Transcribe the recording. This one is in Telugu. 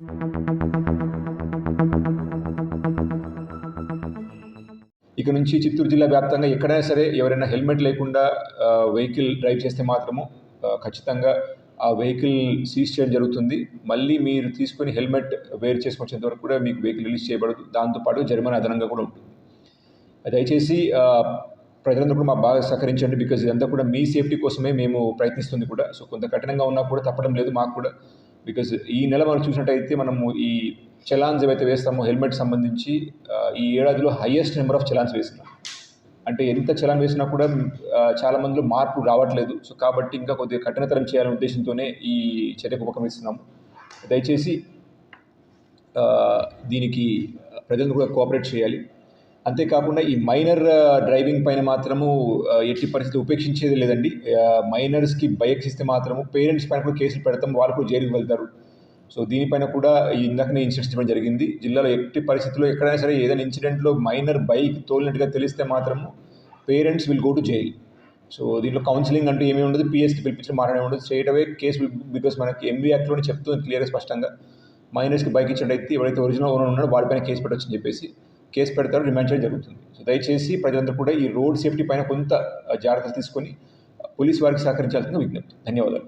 ఇక నుంచి చిత్తూరు జిల్లా వ్యాప్తంగా ఎక్కడైనా సరే ఎవరైనా హెల్మెట్ లేకుండా వెహికల్ డ్రైవ్ చేస్తే మాత్రము ఖచ్చితంగా ఆ వెహికల్ సీజ్ చేయడం జరుగుతుంది. మళ్ళీ మీరు తీసుకొని హెల్మెట్ వేర్ చేసుకొచ్చేంత వరకు కూడా మీకు వెహికల్ రిలీజ్ చేయబడదు. దాంతోపాటు జరిమానా అదనంగా కూడా ఉంటుంది. దయచేసి ప్రజలందరూ కూడా మాకు బాగా సహకరించండి. బికాజ్ ఇదంతా కూడా మీ సేఫ్టీ కోసమే మేము ప్రయత్నిస్తుంది కూడా. సో కొంత కఠినంగా ఉన్నా కూడా తప్పడం లేదు మాకు కూడా. బికాజ్ ఈ నెల మనం చూసినట్టయితే మనము ఈ చలాన్స్ ఏవైతే వేస్తామో హెల్మెట్ సంబంధించి ఈ ఏడాదిలో హైయెస్ట్ నెంబర్ ఆఫ్ చలాన్స్ వేసినాం. అంటే ఎంత చలాన్ వేసినా కూడా చాలా మందిలో మార్పు రావట్లేదు. సో కాబట్టి ఇంకా కొద్దిగా కఠినతరం చేయాలనే ఉద్దేశంతోనే ఈ చర్యకు ఉపక్రమిస్తున్నాము. దయచేసి దీనికి ప్రజలు కూడా కోఆపరేట్ చేయాలి. అంతేకాకుండా ఈ మైనర్ డ్రైవింగ్ పైన మాత్రము ఎట్టి పరిస్థితి ఉపేక్షించేది లేదండి. మైనర్స్కి బైక్స్ ఇస్తే మాత్రము పేరెంట్స్ పైన కూడా కేసులు పెడతాం, వాళ్ళు కూడా జైలుకి వెళ్తారు. సో దీనిపైన కూడా ఇందాకనే ఇన్సిడెంట్స్ ఇవ్వడం జరిగింది. జిల్లాలో ఎట్టి పరిస్థితుల్లో ఎక్కడైనా సరే ఏదైనా ఇన్సిడెంట్లో మైనర్ బైక్ తోలినట్టుగా తెలిస్తే మాత్రము parents will go to jail. So దీంట్లో కౌన్సిలింగ్ అంటూ ఏమీ ఉండదు, పిఎస్కి పిలిపించడం మాట్లాడే ఉండదు, straight away case will because మనకి ఎంవీ యాక్ట్లోనే చెప్తుంది క్లియర్గా స్పష్టంగా మైనర్స్కి బైక్ ఇచ్చినట్టయితే ఎవరైతే ఒరిజినల్ ఓనర్ ఉన్నాడో వాడిపైన కేసు పెట్టొచ్చని చెప్పేసి కేసు పెడతారు, రిమాండ్ చేయడం జరుగుతుంది. సో దయచేసి ప్రజలందరూ కూడా ఈ రోడ్ సేఫ్టీ పైన కొంత జాగ్రత్తలు తీసుకొని పోలీస్ వారికి సహకరించాల్సిన విజ్ఞప్తి. ధన్యవాదాలు.